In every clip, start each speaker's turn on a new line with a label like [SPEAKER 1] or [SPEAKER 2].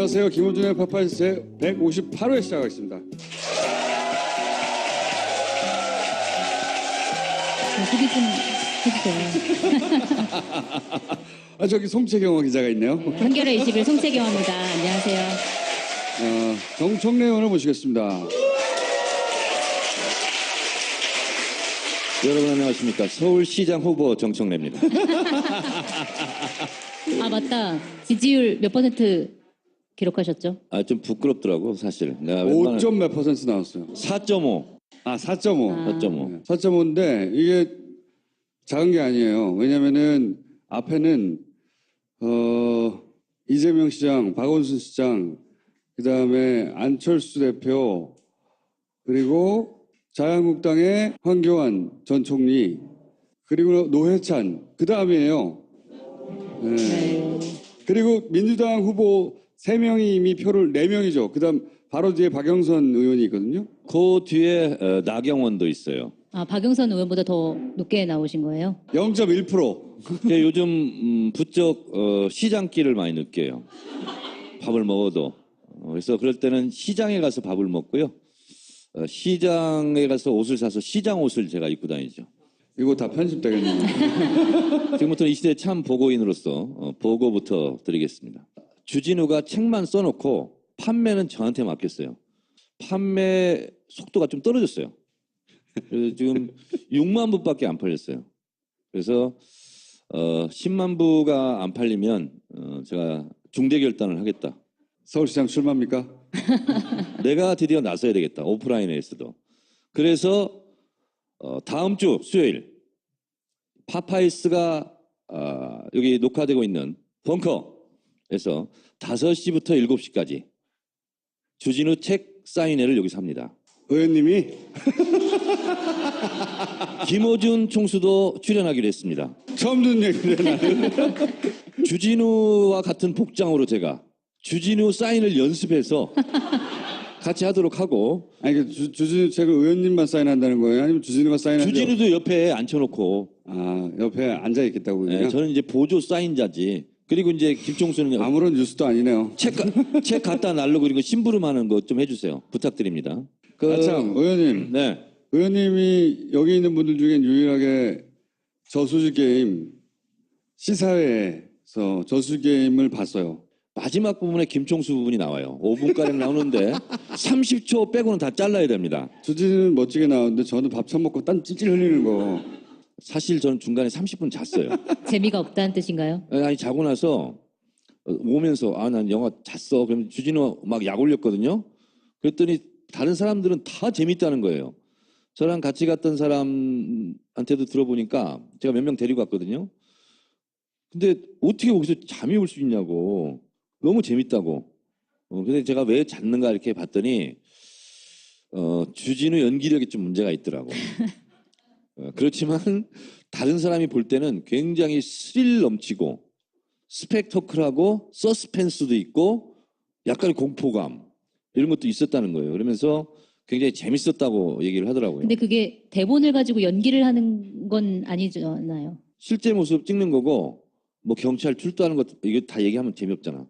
[SPEAKER 1] 안녕하세요. 김호준의 파파이스 제 158회 시작하겠습니다.
[SPEAKER 2] 소개 좀 해주세요.
[SPEAKER 1] 아, 저기 송채경화 기자가 있네요.
[SPEAKER 2] 한겨레 21 송채경화입니다. 안녕하세요.
[SPEAKER 1] 정청래 의원을 모시겠습니다.
[SPEAKER 3] 여러분 안녕하십니까. 서울시장 후보 정청래입니다.
[SPEAKER 2] 아 맞다. 지지율 몇 % 기록하셨죠?
[SPEAKER 3] 좀 부끄럽더라고 사실. 내가
[SPEAKER 1] 5점 몇 % 나왔어요.
[SPEAKER 3] 4.5.
[SPEAKER 1] 아, 4.5.
[SPEAKER 3] 4.5.
[SPEAKER 1] 4.5인데 이게 작은 게 아니에요. 왜냐면은 앞에는 이재명 시장, 박원순 시장, 그다음에 안철수 대표, 그리고 자유한국당의 황교안 전 총리, 그리고 노회찬, 그 다음이에요. 네. 그리고 민주당 후보 3명이 이미 표를 4명이죠. 그 다음 바로 뒤에 박영선 의원이 있거든요.
[SPEAKER 3] 그 뒤에 나경원도 있어요.
[SPEAKER 2] 아 박영선 의원보다 더 높게 나오신 거예요?
[SPEAKER 1] 0.1%.
[SPEAKER 3] 요즘 부쩍 시장길을 많이 느껴요. 밥을 먹어도. 그래서 그럴 때는 시장에 가서 밥을 먹고요. 시장에 가서 옷을 사서 시장 옷을 제가 입고 다니죠.
[SPEAKER 1] 이거 다 편집되겠네요.
[SPEAKER 3] 지금부터 이 시대 참 보고인으로서 보고부터 드리겠습니다. 주진우가 책만 써놓고 판매는 저한테 맡겼어요. 판매 속도가 좀 떨어졌어요. 그래서 지금 6만 부밖에 안 팔렸어요. 그래서 10만 부가 안 팔리면 제가 중대 결단을 하겠다.
[SPEAKER 1] 서울시장 출마입니까?
[SPEAKER 3] 내가 드디어 나서야 되겠다. 오프라인에서도. 그래서 다음 주 수요일 파파이스가 여기 녹화되고 있는 벙커에서 5시부터 7시까지 주진우 책 사인회를 여기서 합니다.
[SPEAKER 1] 의원님이
[SPEAKER 3] 김호준 총수도 출연하기로 했습니다.
[SPEAKER 1] 처음 듣는 얘기인데 나는.
[SPEAKER 3] 주진우와 같은 복장으로 제가 주진우 사인을 연습해서 같이 하도록 하고.
[SPEAKER 1] 아니, 주진우 책을 의원님만 사인한다는 거예요? 아니면 주진우가 사인한다고?
[SPEAKER 3] 주진우도 옆에 앉혀놓고.
[SPEAKER 1] 옆에 앉아있겠다고.
[SPEAKER 3] 네, 저는 이제 보조 사인자지. 그리고 이제 김총수는
[SPEAKER 1] 아무런 뉴스도 아니네요.
[SPEAKER 3] 책 갖다 날르고 그리고 심부름하는 거 좀 해주세요. 부탁드립니다.
[SPEAKER 1] 참, 의원님.
[SPEAKER 3] 네.
[SPEAKER 1] 의원님이 여기 있는 분들 중엔 유일하게 저수지 게임 시사회에서 저수지 게임을 봤어요.
[SPEAKER 3] 마지막 부분에 김총수 부분이 나와요. 5분가량 나오는데 30초 빼고는 다 잘라야 됩니다.
[SPEAKER 1] 주진우는 멋지게 나오는데 저는 밥 처먹고 딴 찌질 흘리는 거.
[SPEAKER 3] 사실 저는 중간에 30분 잤어요.
[SPEAKER 2] 재미가 없다는 뜻인가요?
[SPEAKER 3] 아니 자고 나서 오면서 난 영화 잤어. 그러면 주진우 막 약 올렸거든요. 그랬더니 다른 사람들은 다 재밌다는 거예요. 저랑 같이 갔던 사람한테도 들어보니까 제가 몇 명 데리고 갔거든요. 근데 어떻게 거기서 잠이 올 수 있냐고. 너무 재밌다고. 근데 제가 왜 잤는가 이렇게 봤더니 주진우 연기력이 좀 문제가 있더라고. 그렇지만 다른 사람이 볼 때는 굉장히 스릴 넘치고 스펙터클하고 서스펜스도 있고 약간의 공포감 이런 것도 있었다는 거예요. 그러면서 굉장히 재밌었다고 얘기를 하더라고요.
[SPEAKER 2] 근데 그게 대본을 가지고 연기를 하는 건 아니잖아요.
[SPEAKER 3] 실제 모습 찍는 거고 뭐 경찰 출두하는 것 이거 다 얘기하면 재미없잖아.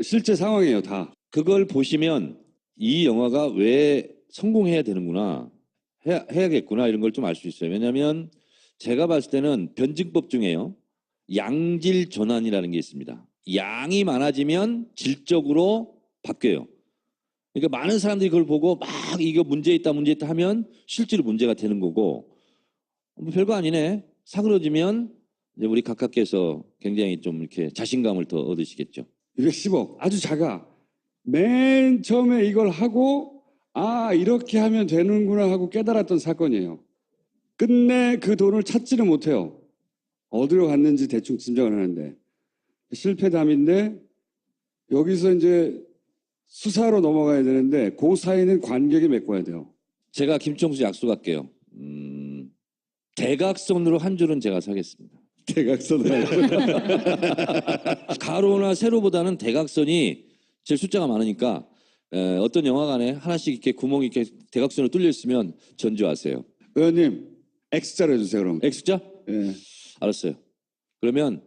[SPEAKER 1] 실제 상황이에요, 다.
[SPEAKER 3] 그걸 보시면 이 영화가 왜 성공해야 되는구나 해야겠구나 이런 걸 좀 알 수 있어요. 왜냐하면 제가 봤을 때는 변증법 중에요. 양질 전환이라는 게 있습니다. 양이 많아지면 질적으로 바뀌어요. 그러니까 많은 사람들이 그걸 보고 막 이거 문제 있다 하면 실제로 문제가 되는 거고 뭐 별거 아니네 사그러지면 이제 우리 각하께서 굉장히 좀 이렇게 자신감을 더 얻으시겠죠.
[SPEAKER 1] 210억 아주 작아. 맨 처음에 이걸 하고 이렇게 하면 되는구나 하고 깨달았던 사건이에요. 끝내 그 돈을 찾지를 못해요. 어디로 갔는지 대충 짐작을 하는데 실패담인데 여기서 이제 수사로 넘어가야 되는데 그 사이는 관객이 메꿔야 돼요.
[SPEAKER 3] 제가 김총수 약속할게요. 대각선으로 한 줄은 제가 사겠습니다.
[SPEAKER 1] 대각선으로.
[SPEAKER 3] 가로나 세로보다는 대각선이 제일 숫자가 많으니까 어떤 영화관에 하나씩 이렇게 구멍이 이렇게 대각선으로 뚫려 있으면 전주하세요.
[SPEAKER 1] 의원님 X자로 해주세요 그럼.
[SPEAKER 3] X자?
[SPEAKER 1] 예.
[SPEAKER 3] 알았어요. 그러면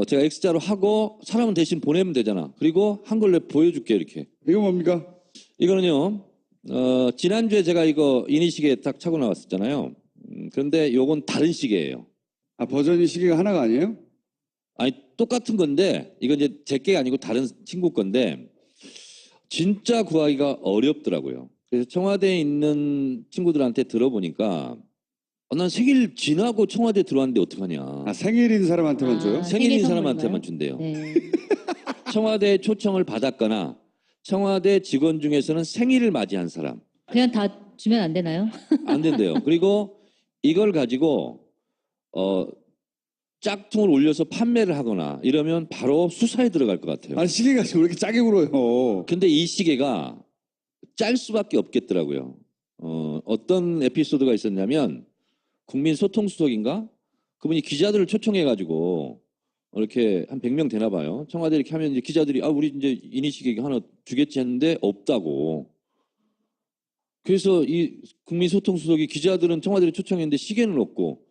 [SPEAKER 3] 제가 X자로 하고 사람은 대신 보내면 되잖아. 그리고 한걸 내가 보여줄게 이렇게.
[SPEAKER 1] 이거 뭡니까?
[SPEAKER 3] 이거는요. 지난주에 제가 이거 이니시계 딱 차고 나왔었잖아요. 그런데 요건 다른 시계예요.
[SPEAKER 1] 아, 버전이 시계가 하나가 아니에요?
[SPEAKER 3] 아니 똑같은 건데 이건 이제 제 게 아니고 다른 친구 건데 진짜 구하기가 어렵더라고요. 그래서 청와대에 있는 친구들한테 들어보니까 난 생일 지나고 청와대 들어왔는데 어떡하냐.
[SPEAKER 1] 아, 생일인 사람한테만 줘요?
[SPEAKER 3] 생일인
[SPEAKER 2] 생일
[SPEAKER 3] 사람한테만
[SPEAKER 2] 선물인가요?
[SPEAKER 3] 준대요.
[SPEAKER 2] 네.
[SPEAKER 3] 청와대 초청을 받았거나 청와대 직원 중에서는 생일을 맞이한 사람
[SPEAKER 2] 그냥 다 주면 안 되나요?
[SPEAKER 3] 안 된대요. 그리고 이걸 가지고 짝퉁을 올려서 판매를 하거나 이러면 바로 수사에 들어갈 것 같아요.
[SPEAKER 1] 아, 시계가 왜 이렇게 짜게 굴어요?
[SPEAKER 3] 근데 이 시계가 짤 수밖에 없겠더라고요. 어떤 에피소드가 있었냐면 국민소통수석인가? 그분이 기자들을 초청해가지고 이렇게 한 100명 되나 봐요. 청와대 이렇게 하면 이제 기자들이 우리 이제 이니시계 하나 주겠지 했는데 없다고. 그래서 이 국민소통수석이 기자들은 청와대를 초청했는데 시계는 없고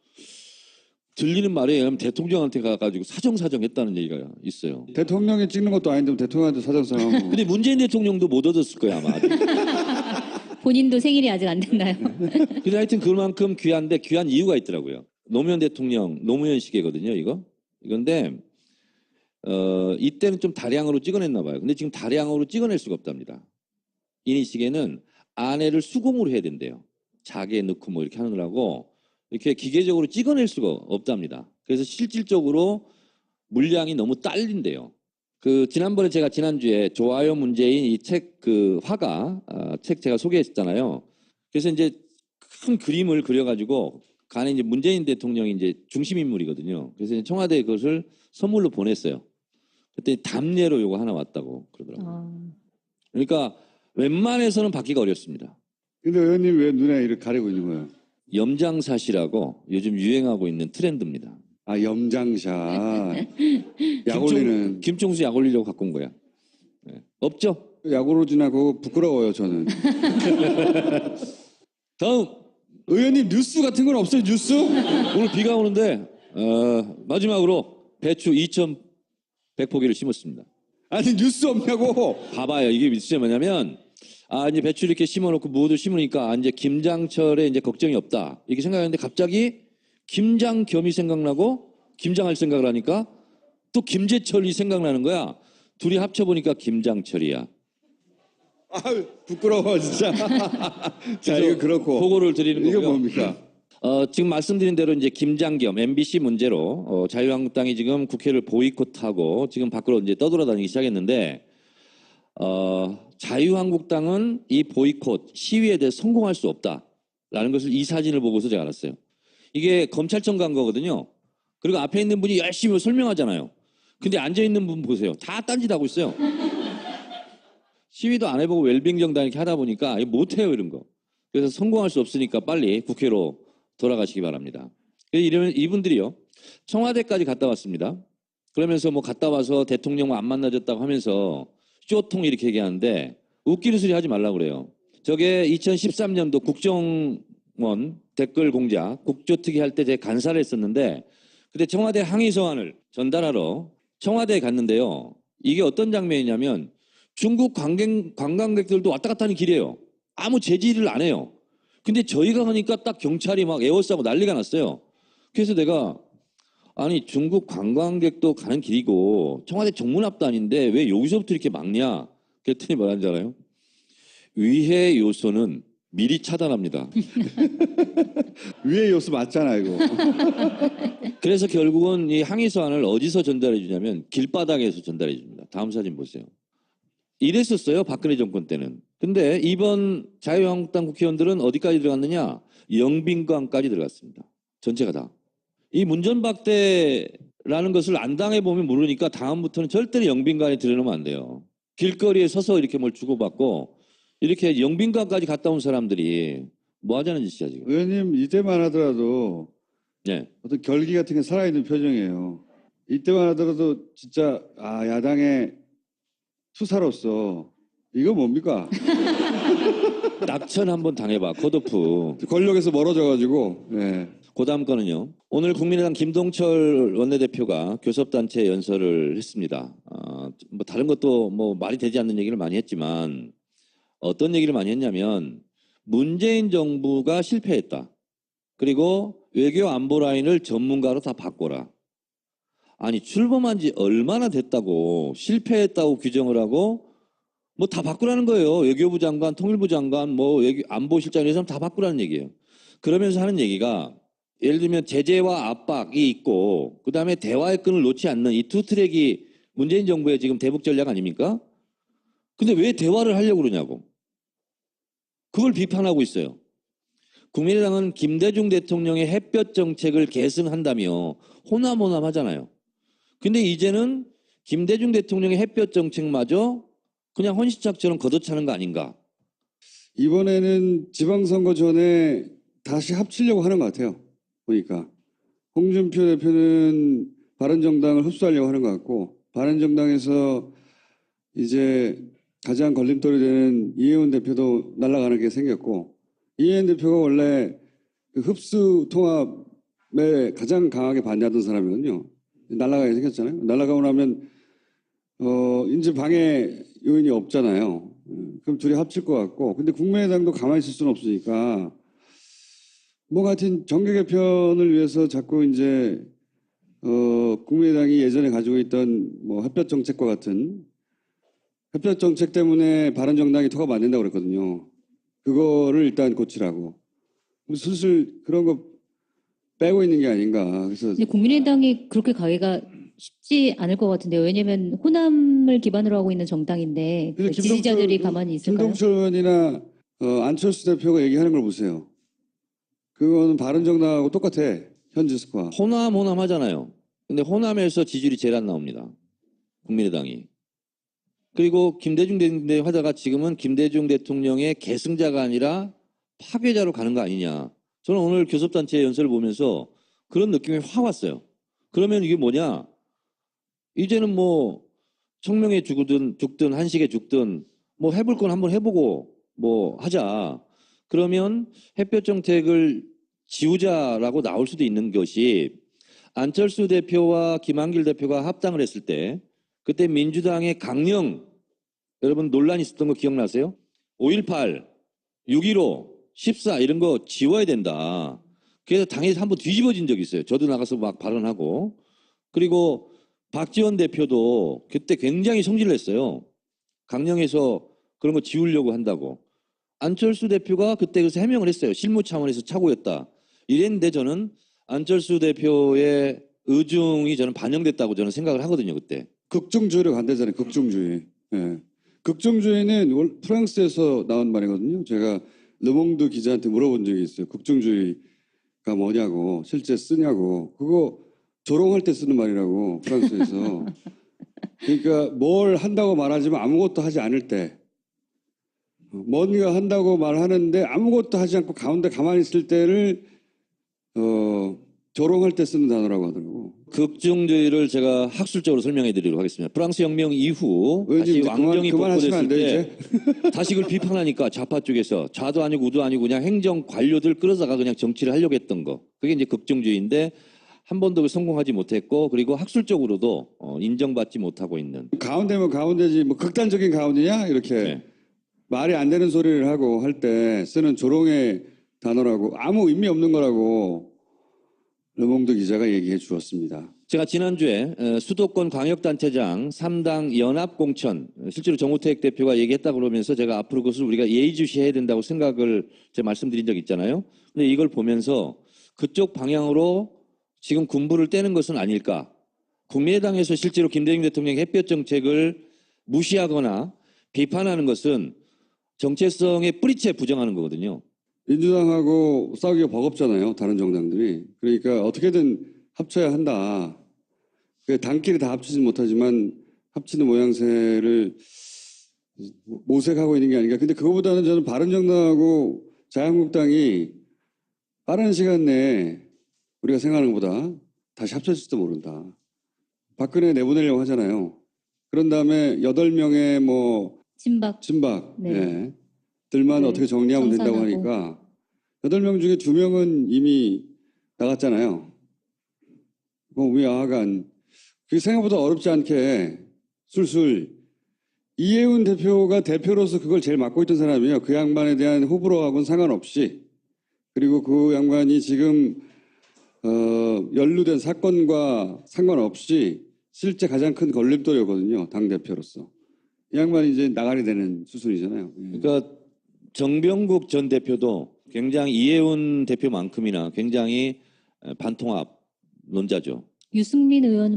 [SPEAKER 3] 들리는 말에 의하면 대통령한테 가가지고 사정사정했다는 얘기가 있어요.
[SPEAKER 1] 대통령이 찍는 것도 아닌데 대통령한테 사정사정하고.
[SPEAKER 3] 근데 문재인 대통령도 못 얻었을 거야 아마.
[SPEAKER 2] 본인도 생일이 아직 안 됐나요?
[SPEAKER 3] 근데 하여튼 그만큼 귀한데 귀한 이유가 있더라고요. 노무현 대통령 노무현 시계거든요 이거. 이건데 이때는 좀 다량으로 찍어냈나 봐요. 근데 지금 다량으로 찍어낼 수가 없답니다. 이 시계는 안에를 수공으로 해야 된대요. 자개에 넣고 뭐 이렇게 하느라고 이렇게 기계적으로 찍어낼 수가 없답니다. 그래서 실질적으로 물량이 너무 딸린대요. 지난번에 제가 지난주에 좋아요 문재인 이 책 화가 책 제가 소개했잖아요. 그래서 이제 큰 그림을 그려가지고 간에 이제 문재인 대통령이 이제 중심 인물이거든요. 그래서 이제 청와대에 그것을 선물로 보냈어요. 그때 답례로 요거 하나 왔다고 그러더라고요. 그러니까 웬만해서는 받기가 어렵습니다.
[SPEAKER 1] 근데 의원님 왜 눈에 이렇게 가리고 있는 거예요?
[SPEAKER 3] 염장샷이라고 요즘 유행하고 있는 트렌드입니다.
[SPEAKER 1] 아, 염장샷. 약 올리는.
[SPEAKER 3] 김총수 약 올리려고 갖고 온 거야. 네. 없죠?
[SPEAKER 1] 약 오르지나고 부끄러워요, 저는.
[SPEAKER 3] 다음
[SPEAKER 1] 의원님 뉴스 같은 건 없어요, 뉴스?
[SPEAKER 3] 오늘 비가 오는데 마지막으로 배추 2,100포기를 심었습니다.
[SPEAKER 1] 아니, 뉴스 없냐고.
[SPEAKER 3] 봐봐요. 이게 진짜 뭐냐면 이제 배추 이렇게 심어놓고 무도 심으니까 이제 김장철에 이제 걱정이 없다 이렇게 생각했는데 갑자기 김장겸이 생각나고 김장할 생각을 하니까 또 김재철이 생각나는 거야. 둘이 합쳐보니까 김장철이야.
[SPEAKER 1] 아, 부끄러워, 진짜. 자, 이거 그렇고.
[SPEAKER 3] 보고를 드리는 거고요.
[SPEAKER 1] 이거 뭡니까?
[SPEAKER 3] 지금 말씀드린 대로 이제 김장겸 MBC 문제로 자유한국당이 지금 국회를 보이콧하고 지금 밖으로 이제 떠돌아다니기 시작했는데 자유한국당은 이 보이콧 시위에 대해 성공할 수 없다라는 것을 이 사진을 보고서 제가 알았어요. 이게 검찰청 간 거거든요. 그리고 앞에 있는 분이 열심히 설명하잖아요. 근데 앉아 있는 분 보세요. 다 딴짓하고 있어요. 시위도 안 해보고 웰빙 정당 이렇게 하다 보니까 못해요 이런 거. 그래서 성공할 수 없으니까 빨리 국회로 돌아가시기 바랍니다. 이러면 이분들이요 청와대까지 갔다 왔습니다. 그러면서 뭐 갔다 와서 대통령 안 만나줬다고 하면서 쇼통 이렇게 얘기하는데 웃기는 소리 하지 말라고 그래요. 저게 2013년도 국정원 댓글 공작 국조특위 할 때 제가 간사를 했었는데 그때 청와대 항의 서한을 전달하러 청와대에 갔는데요. 이게 어떤 장면이냐면 중국 관광객들도 왔다 갔다 하는 길이에요. 아무 제지를 안 해요. 근데 저희가 하니까 딱 경찰이 막 에워싸고 난리가 났어요. 그래서 내가 아니 중국 관광객도 가는 길이고 청와대 정문 앞도 아닌데 왜 여기서부터 이렇게 막냐? 그랬더니 뭐라는지 알아요? 위해 요소는 미리 차단합니다.
[SPEAKER 1] 위에 요소 맞잖아, 이거.
[SPEAKER 3] 그래서 결국은 이 항의 서한을 어디서 전달해 주냐면 길바닥에서 전달해 줍니다. 다음 사진 보세요. 이랬었어요. 박근혜 정권 때는. 근데 이번 자유한국당 국회의원들은 어디까지 들어갔느냐? 영빈관까지 들어갔습니다. 전체가 다. 이 문전박대라는 것을 안 당해보면 모르니까 다음부터는 절대로 영빈관에 들여놓으면 안 돼요. 길거리에 서서 이렇게 뭘 주고받고 이렇게 영빈관까지 갔다 온 사람들이 뭐 하자는 짓이야 지금.
[SPEAKER 1] 의원님 이때만 하더라도
[SPEAKER 3] 네.
[SPEAKER 1] 어떤 결기 같은 게 살아있는 표정이에요. 이때만 하더라도 진짜 야당의 투사로서 이거 뭡니까?
[SPEAKER 3] 낙천 한번 당해봐. 컷오프.
[SPEAKER 1] 권력에서 멀어져가지고. 예.
[SPEAKER 3] 그 다음 거는요. 오늘 국민의당 김동철 원내대표가 교섭단체 연설을 했습니다. 뭐 다른 것도 뭐 말이 되지 않는 얘기를 많이 했지만 어떤 얘기를 많이 했냐면 문재인 정부가 실패했다. 그리고 외교 안보 라인을 전문가로 다 바꿔라. 아니 출범한 지 얼마나 됐다고 실패했다고 규정을 하고 뭐 다 바꾸라는 거예요. 외교부 장관, 통일부 장관, 뭐 안보실장 이런 사람 다 바꾸라는 얘기예요. 그러면서 하는 얘기가 예를 들면 제재와 압박이 있고 그다음에 대화의 끈을 놓지 않는 이 두 트랙이 문재인 정부의 지금 대북 전략 아닙니까? 근데 왜 대화를 하려고 그러냐고. 그걸 비판하고 있어요. 국민의당은 김대중 대통령의 햇볕 정책을 계승한다며 호남호남하잖아요. 근데 이제는 김대중 대통령의 햇볕 정책마저 그냥 헌시짝처럼 걷어차는 거 아닌가.
[SPEAKER 1] 이번에는 지방선거 전에 다시 합치려고 하는 것 같아요. 보니까 홍준표 대표는 바른정당을 흡수하려고 하는 것 같고 바른정당에서 이제 가장 걸림돌이 되는 이해운 대표도 날아가는 게 생겼고 이해운 대표가 원래 그 흡수 통합에 가장 강하게 반대하던 사람이거든요. 날아가게 생겼잖아요. 날아가고 나면 이제 방해 요인이 없잖아요. 그럼 둘이 합칠 것 같고 근데 국민의당도 가만히 있을 수는 없으니까 뭐 하여튼 정계 개편을 위해서 자꾸 이제 국민의당이 예전에 가지고 있던 뭐 햇볕 정책과 같은 햇볕 정책 때문에 바른정당이 통합 안 된다고 그랬거든요. 그거를 일단 고치라고. 슬슬 그런 거 빼고 있는 게 아닌가. 그래서
[SPEAKER 2] 근데 국민의당이 그렇게 가기가 쉽지 않을 것 같은데요. 왜냐하면 호남을 기반으로 하고 있는 정당인데
[SPEAKER 1] 근데
[SPEAKER 2] 지지자들이 가만히 있을까요?
[SPEAKER 1] 김동철 의원이나 안철수 대표가 얘기하는 걸 보세요. 그거는 바른정당하고 똑같아. 현지 스코어.
[SPEAKER 3] 호남 하잖아요. 근데 호남에서 지지율이 제일 안 나옵니다. 국민의당이. 그리고 김대중 대통령 하다가 지금은 김대중 대통령의 계승자가 아니라 파괴자로 가는 거 아니냐. 저는 오늘 교섭단체 연설을 보면서 그런 느낌이 확 왔어요. 그러면 이게 뭐냐. 이제는 뭐 청명에 죽든 한식에 죽든 뭐 해볼 건 한번 해보고 뭐 하자. 그러면 햇볕 정책을 지우자라고 나올 수도 있는 것이 안철수 대표와 김한길 대표가 합당을 했을 때 그때 민주당의 강령 여러분 논란 있었던 거 기억나세요? 5.18, 6.15, 14 이런 거 지워야 된다. 그래서 당에서 한번 뒤집어진 적이 있어요. 저도 나가서 막 발언하고. 그리고 박지원 대표도 그때 굉장히 성질을 냈어요. 강령에서 그런 거 지우려고 한다고. 안철수 대표가 그때 그래서 해명을 했어요. 실무 차원에서 착오였다. 이랬는데 저는 안철수 대표의 의중이 저는 반영됐다고 저는 생각을 하거든요. 그때.
[SPEAKER 1] 극중주의를 간대잖아요. 극중주의. 예. 극중주의는 프랑스에서 나온 말이거든요. 제가 르몽드 기자한테 물어본 적이 있어요. 극중주의가 뭐냐고 실제 쓰냐고. 그거 조롱할 때 쓰는 말이라고 프랑스에서. 그러니까 뭘 한다고 말하지만 아무것도 하지 않을 때 뭔가 한다고 말하는데 아무것도 하지 않고 가운데 가만히 있을 때를 조롱할 때 쓰는 단어라고 하더라고.
[SPEAKER 3] 극중주의를 제가 학술적으로 설명해 드리도록 하겠습니다. 프랑스 혁명 이후 다시
[SPEAKER 1] 이제
[SPEAKER 3] 왕정이
[SPEAKER 1] 그만하시면 안
[SPEAKER 3] 복구됐을
[SPEAKER 1] 돼요,
[SPEAKER 3] 때 다시 그걸 비판하니까 좌파 쪽에서 좌도 아니고 우도 아니고 그냥 행정 관료들 끌어다가 그냥 정치를 하려고 했던 거. 그게 이제 극중주의인데 한 번도 성공하지 못했고 그리고 학술적으로도 인정받지 못하고 있는.
[SPEAKER 1] 가운데면 가운데지 뭐 극단적인 가운데냐 이렇게
[SPEAKER 3] 네.
[SPEAKER 1] 말이 안 되는 소리를 하고 할 때 쓰는 조롱의 단어라고 아무 의미 없는 거라고 르몽드 기자가 얘기해 주었습니다.
[SPEAKER 3] 제가 지난주에 수도권 광역단체장 3당 연합공천 실제로 정우택 대표가 얘기했다 그러면서 제가 앞으로 그것을 우리가 예의주시해야 된다고 생각을 제가 말씀드린 적 있잖아요. 근데 이걸 보면서 그쪽 방향으로 지금 군부를 떼는 것은 아닐까. 국민의당에서 실제로 김대중 대통령의 햇볕 정책을 무시하거나 비판하는 것은 정체성의 뿌리째 부정하는 거거든요.
[SPEAKER 1] 민주당하고 싸우기가 버겁잖아요. 다른 정당들이. 그러니까 어떻게든 합쳐야 한다. 당끼리 다 합치지 못하지만 합치는 모양새를 모색하고 있는 게 아닌가. 근데 그거보다는 저는 바른정당하고 자유한국당이 빠른 시간 내에 우리가 생각하는 것보다 다시 합쳐질지도 모른다. 박근혜 내보내려고 하잖아요. 그런 다음에 8명의 뭐
[SPEAKER 2] 친박.
[SPEAKER 1] 친박
[SPEAKER 2] 네.
[SPEAKER 1] 들만
[SPEAKER 2] 네,
[SPEAKER 1] 어떻게 정리하면 된다고
[SPEAKER 2] 청산하고.
[SPEAKER 1] 하니까 8명 중에 2명은 이미 나갔잖아요. 우리 야간 그 생각보다 어렵지 않게 술술 이해운 대표가 대표로서 그걸 제일 맡고 있던 사람이에요. 그 양반에 대한 호불호하고는 상관없이. 그리고 그 양반이 지금 연루된 사건과 상관없이 실제 가장 큰 걸림돌이거든요. 당대표로서. 이 양반이 이제 나가게 되는 수순이잖아요.
[SPEAKER 3] 그러니까 정병국 전 대표도 굉장히 이해운 대표만큼이나 굉장히 반통합 논자죠.
[SPEAKER 2] 유승민 의원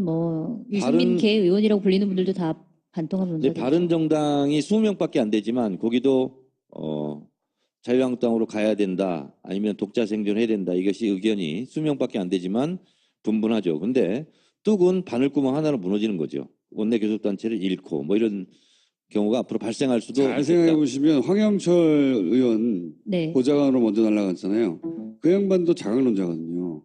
[SPEAKER 2] 유승민
[SPEAKER 3] 바른-
[SPEAKER 2] 계 의원이라고 불리는 분들도 다 반통합
[SPEAKER 3] 이제
[SPEAKER 2] 논자죠.
[SPEAKER 3] 바른정당이 20명밖에 안 되지만 거기도 자유한국당으로 가야 된다 아니면 독자 생존해야 된다 이것이 의견이 수명밖에 안 되지만 분분하죠. 근데 뚝은 바늘구멍 하나로 무너지는 거죠. 원내 교섭단체를 잃고 뭐 이런 경우가 앞으로 발생할 수도
[SPEAKER 1] 잘 생각해 보시면 황영철 의원
[SPEAKER 2] 네.
[SPEAKER 1] 보좌관으로 먼저 날아갔잖아요. 그 양반도 자강론자거든요.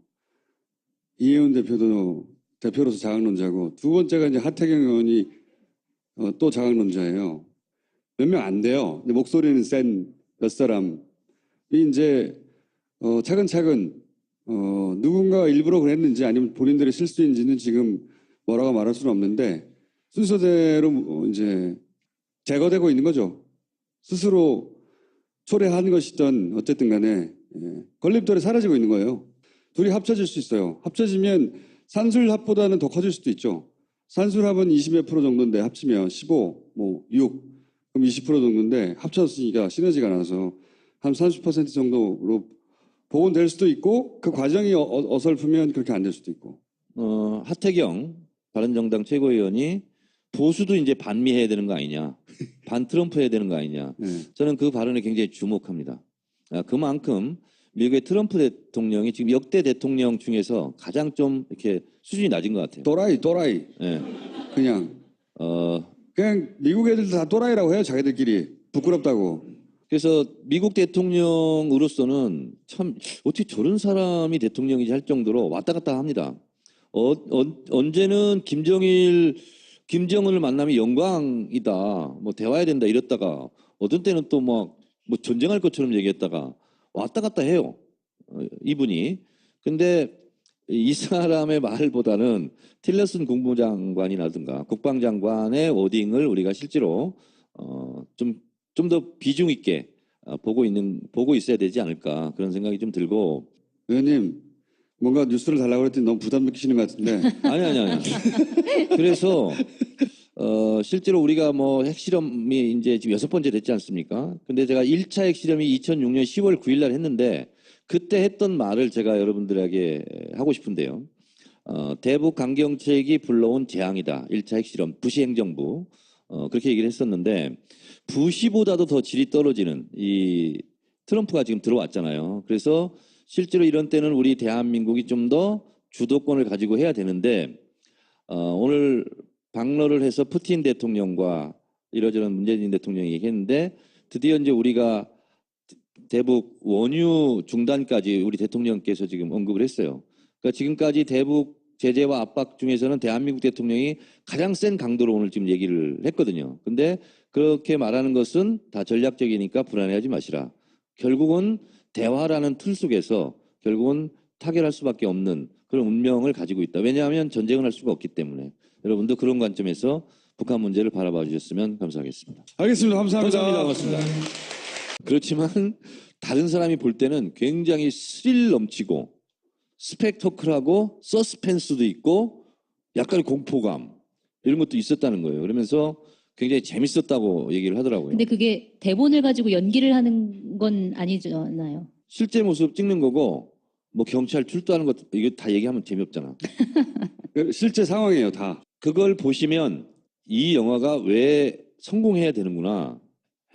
[SPEAKER 1] 이해운 대표도 대표로서 자강론자고 두 번째가 이제 하태경 의원이 또 자강론자예요. 몇 명 안 돼요. 근데 목소리는 센 몇 사람이 이제 차근차근 누군가 일부러 그랬는지 아니면 본인들의 실수인지는 지금 뭐라고 말할 수는 없는데 순서대로 이제 제거되고 있는 거죠. 스스로 초래한 것이든 어쨌든 간에 걸림돌이 사라지고 있는 거예요. 둘이 합쳐질 수 있어요. 합쳐지면 산술합보다는 더 커질 수도 있죠. 산술합은 20몇 프로 정도인데 합치면 15, 6, 그럼 20% 정도인데 합쳤으니까 시너지가 나서 한 30% 정도로 복원될 수도 있고 그 과정이 어설프면 그렇게 안 될 수도 있고.
[SPEAKER 3] 하태경 바른정당 최고위원이 보수도 이제 반미해야 되는 거 아니냐, 반 트럼프 해야 되는 거 아니냐.
[SPEAKER 1] 네.
[SPEAKER 3] 저는 그 발언에 굉장히 주목합니다. 그만큼 미국의 트럼프 대통령이 지금 역대 대통령 중에서 가장 좀 이렇게 수준이 낮은 것 같아요.
[SPEAKER 1] 또라이.
[SPEAKER 3] 예.
[SPEAKER 1] 그냥 미국 애들 다 또라이라고 해요. 자기들끼리. 부끄럽다고.
[SPEAKER 3] 그래서 미국 대통령으로서는 참 어떻게 저런 사람이 대통령이지 할 정도로 왔다 갔다 합니다. 언제는 김정은을 만나면 영광이다, 뭐 대화해야 된다 이랬다가 어떤 때는 또 뭐 전쟁할 것처럼 얘기했다가 왔다 갔다 해요. 이분이. 근데 이 사람의 말보다는 틸러슨 국무장관이라든가 국방장관의 워딩을 우리가 실제로 좀 더 비중 있게 보고 있어야 되지 않을까 그런 생각이 좀 들고.
[SPEAKER 1] 의원님 뭔가 뉴스를 달라고 그랬더니 너무 부담 느끼시는 것 같은데.
[SPEAKER 3] 아니. 그래서 실제로 우리가 뭐 핵실험이 이제 지금 6번째 됐지 않습니까? 근데 제가 1차 핵실험이 2006년 10월 9일 날 했는데 그때 했던 말을 제가 여러분들에게 하고 싶은데요. 대북 강경책이 불러온 재앙이다. 1차 핵실험, 부시 행정부. 그렇게 얘기를 했었는데 부시보다도 더 질이 떨어지는 이 트럼프가 지금 들어왔잖아요. 그래서 실제로 이런 때는 우리 대한민국이 좀 더 주도권을 가지고 해야 되는데 오늘 방러를 해서 푸틴 대통령과 이러저런 문재인 대통령이 얘기했는데 드디어 이제 우리가 대북 원유 중단까지 우리 대통령께서 지금 언급을 했어요. 그러니까 지금까지 대북 제재와 압박 중에서는 대한민국 대통령이 가장 센 강도로 오늘 지금 얘기를 했거든요. 근데 그렇게 말하는 것은 다 전략적이니까 불안해하지 마시라. 결국은 대화라는 틀 속에서 결국은 타결할 수밖에 없는 그런 운명을 가지고 있다. 왜냐하면 전쟁을 할 수가 없기 때문에. 여러분도 그런 관점에서 북한 문제를 바라봐 주셨으면 감사하겠습니다.
[SPEAKER 1] 알겠습니다. 감사합니다.
[SPEAKER 3] 고맙습니다. 그렇지만 다른 사람이 볼 때는 굉장히 스릴 넘치고 스펙터클하고 서스펜스도 있고 약간의 공포감 이런 것도 있었다는 거예요. 그러면서 굉장히 재밌었다고 얘기를 하더라고요.
[SPEAKER 2] 근데 그게 대본을 가지고 연기를 하는 건 아니잖아요.
[SPEAKER 3] 실제 모습 찍는 거고 뭐 경찰 출두하는 것 이거 다 얘기하면 재미없잖아.
[SPEAKER 1] 실제 상황이에요. 다.
[SPEAKER 3] 그걸 보시면 이 영화가 왜 성공해야 되는구나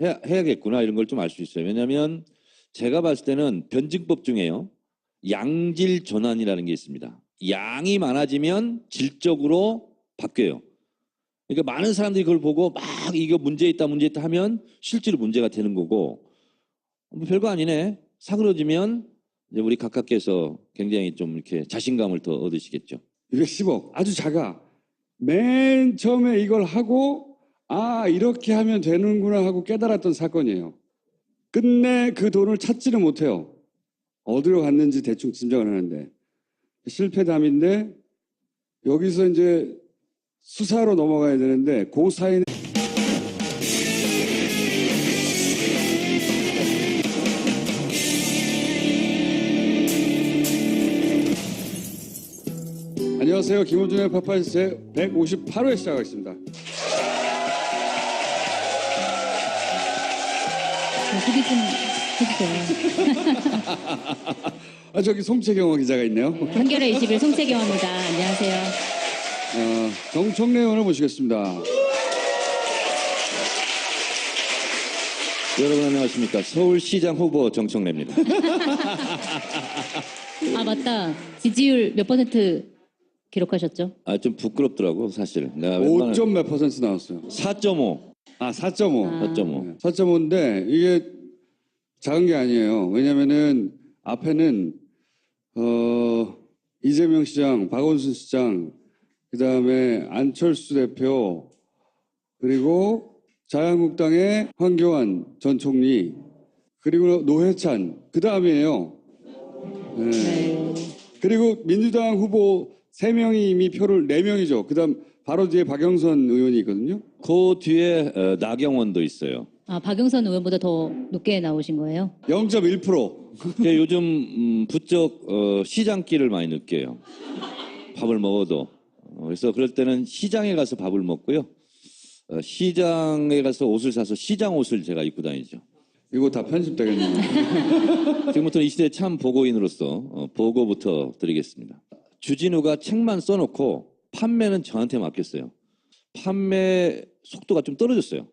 [SPEAKER 3] 해야겠구나 이런 걸 좀 알 수 있어요. 왜냐하면 제가 봤을 때는 변증법 중에요. 양질 전환이라는 게 있습니다. 양이 많아지면 질적으로 바뀌어요. 그러니까 많은 사람들이 그걸 보고 막 이거 문제 있다 하면 실제로 문제가 되는 거고 뭐 별거 아니네 사그러지면 이제 우리 각각께서 굉장히 좀 이렇게 자신감을 더 얻으시겠죠.
[SPEAKER 1] 210억 아주 작아. 맨 처음에 이걸 하고 이렇게 하면 되는구나 하고 깨달았던 사건이에요. 끝내 그 돈을 찾지를 못해요. 어디로 갔는지 대충 짐작을 하는데 실패담인데 여기서 이제 수사로 넘어가야 되는데 그 사이에 안녕하세요. 김호준의 파파이스 158회 시작하겠습니다.
[SPEAKER 2] 소개 좀 해주세요.
[SPEAKER 1] 저기 송채경호 기자가 있네요.
[SPEAKER 2] 한겨레 21 송채경입니다. 안녕하세요.
[SPEAKER 1] 정청래 의원을 모시겠습니다.
[SPEAKER 3] 여러분 안녕하십니까. 서울시장 후보 정청래입니다.
[SPEAKER 2] 아 맞다. 지지율 몇 % 기록하셨죠?
[SPEAKER 3] 좀 부끄럽더라고 사실. 내가 웬만한
[SPEAKER 1] 5점 몇 퍼센트 나왔어요.
[SPEAKER 3] 4.5.
[SPEAKER 1] 4.5.
[SPEAKER 3] 4.5.
[SPEAKER 1] 4.5인데 이게 작은 게 아니에요. 왜냐면은 앞에는 이재명 시장, 박원순 시장, 그다음에 안철수 대표, 그리고 자유한국당의 황교안 전 총리, 그리고 노회찬, 그다음이에요. 네. 그리고 민주당 후보 3명이 이미 표를 4명이죠. 그다음 바로 뒤에 박영선 의원이 있거든요.
[SPEAKER 3] 그 뒤에 나경원도 있어요.
[SPEAKER 2] 아 박영선 의원보다 더 높게 나오신 거예요?
[SPEAKER 1] 0.1%.
[SPEAKER 3] 요즘 부쩍 시장길을 많이 느껴요. 밥을 먹어도. 그래서 그럴 때는 시장에 가서 밥을 먹고요. 시장에 가서 옷을 사서 시장 옷을 제가 입고 다니죠.
[SPEAKER 1] 이거 다 편집되겠네요.
[SPEAKER 3] 지금부터 이 시대 참 보고인으로서 보고부터 드리겠습니다. 주진우가 책만 써놓고 판매는 저한테 맡겼어요. 판매 속도가 좀 떨어졌어요.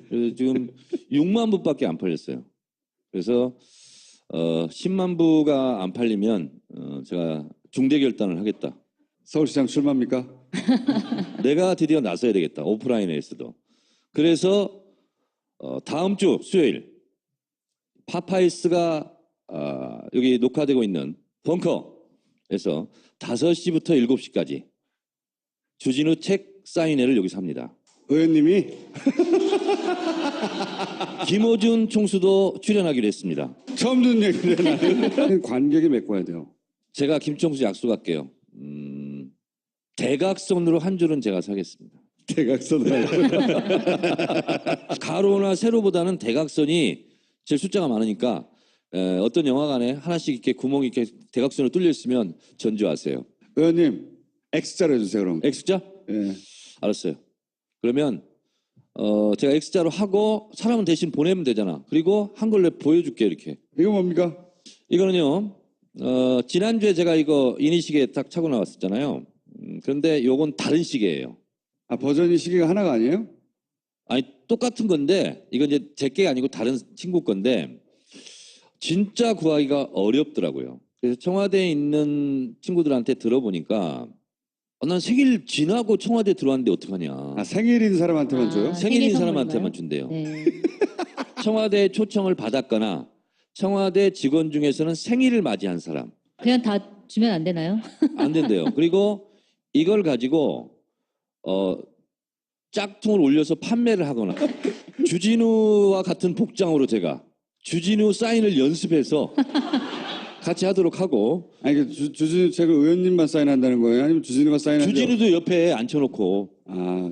[SPEAKER 3] 그래서 지금 6만 부밖에 안 팔렸어요. 그래서 10만 부가 안 팔리면 제가 중대 결단을 하겠다.
[SPEAKER 1] 서울시장 출마입니까?
[SPEAKER 3] 내가 드디어 나서야 되겠다. 오프라인에서도. 그래서 다음 주 수요일 파파이스가 여기 녹화되고 있는 벙커에서 5시부터 7시까지 주진우 책 사인회를 여기서 합니다.
[SPEAKER 1] 의원님이
[SPEAKER 3] 김호준 총수도 출연하기로 했습니다.
[SPEAKER 1] 처음 듣는 얘기를 나는 관객이 메꿔야 돼요.
[SPEAKER 3] 제가 김총수 약속할게요. 대각선으로 한 줄은 제가 사겠습니다.
[SPEAKER 1] 대각선으로.
[SPEAKER 3] 가로나 세로보다는 대각선이 제일 숫자가 많으니까 어떤 영화관에 하나씩 이렇게 구멍이 이렇게 대각선으로 뚫려 있으면 전주하세요.
[SPEAKER 1] 의원님 X자로 해주세요 그럼.
[SPEAKER 3] X자?
[SPEAKER 1] 예.
[SPEAKER 3] 알았어요. 그러면 제가 X자로 하고 사람은 대신 보내면 되잖아. 그리고 한걸 내가 보여줄게 이렇게.
[SPEAKER 1] 이거 뭡니까?
[SPEAKER 3] 이거는요. 지난주에 제가 이거 이니시계 딱 차고 나왔었잖아요. 그런데 요건 다른 시계예요.
[SPEAKER 1] 버전이 시계가 하나가 아니에요?
[SPEAKER 3] 아니 똑같은 건데 이건 이제 제 게 아니고 다른 친구 건데 진짜 구하기가 어렵더라고요. 그래서 청와대에 있는 친구들한테 들어보니까 난 생일 지나고 청와대 들어왔는데 어떡하냐.
[SPEAKER 1] 생일인 사람한테만 줘요?
[SPEAKER 3] 생일인
[SPEAKER 2] 생일
[SPEAKER 3] 사람한테만
[SPEAKER 2] 선물인가요?
[SPEAKER 3] 준대요.
[SPEAKER 2] 네.
[SPEAKER 3] 청와대 초청을 받았거나 청와대 직원 중에서는 생일을 맞이한 사람
[SPEAKER 2] 그냥 다 주면 안 되나요?
[SPEAKER 3] 안 된대요. 그리고 이걸 가지고 짝퉁을 올려서 판매를 하거나 주진우와 같은 복장으로 제가 주진우 사인을 연습해서 같이 하도록 하고.
[SPEAKER 1] 아니 주진우 책을 의원님만 사인한다는 거예요? 아니면 주진우가 사인한다고?
[SPEAKER 3] 주진우도 옆에 앉혀놓고.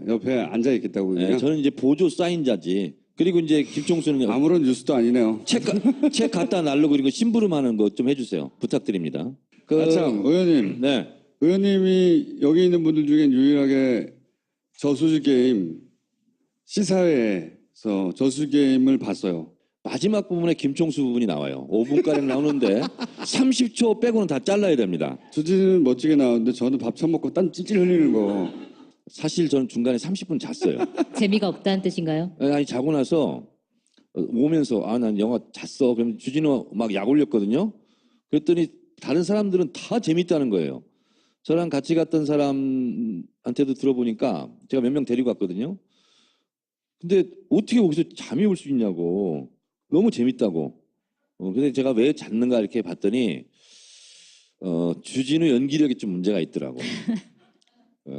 [SPEAKER 1] 옆에 앉아 있겠다고.
[SPEAKER 3] 네, 저는 이제 보조 사인자지. 그리고 이제 김총수는
[SPEAKER 1] 아무런 뉴스도 아니네요.
[SPEAKER 3] 책 갖다 날르고 그리고 심부름하는 거 좀 해주세요. 부탁드립니다.
[SPEAKER 1] 참 의원님.
[SPEAKER 3] 네.
[SPEAKER 1] 의원님이 여기 있는 분들 중엔 유일하게 저수지 게임 시사회에서 저수지 게임을 봤어요.
[SPEAKER 3] 마지막 부분에 김총수 부분이 나와요. 5분가량 나오는데 30초 빼고는 다 잘라야 됩니다.
[SPEAKER 1] 주진우는 멋지게 나오는데 저는 밥 처먹고 땀 찔찔 흘리는 거.
[SPEAKER 3] 사실 저는 중간에 30분 잤어요.
[SPEAKER 2] 재미가 없다는 뜻인가요?
[SPEAKER 3] 아니 자고 나서 오면서 난 영화 잤어. 그럼 주진우 막 약 올렸거든요. 그랬더니 다른 사람들은 다 재밌다는 거예요. 저랑 같이 갔던 사람한테도 들어보니까 제가 몇 명 데리고 갔거든요. 근데 어떻게 거기서 잠이 올 수 있냐고. 너무 재밌다고. 근데 제가 왜 잤는가 이렇게 봤더니 주진우 연기력이 좀 문제가 있더라고.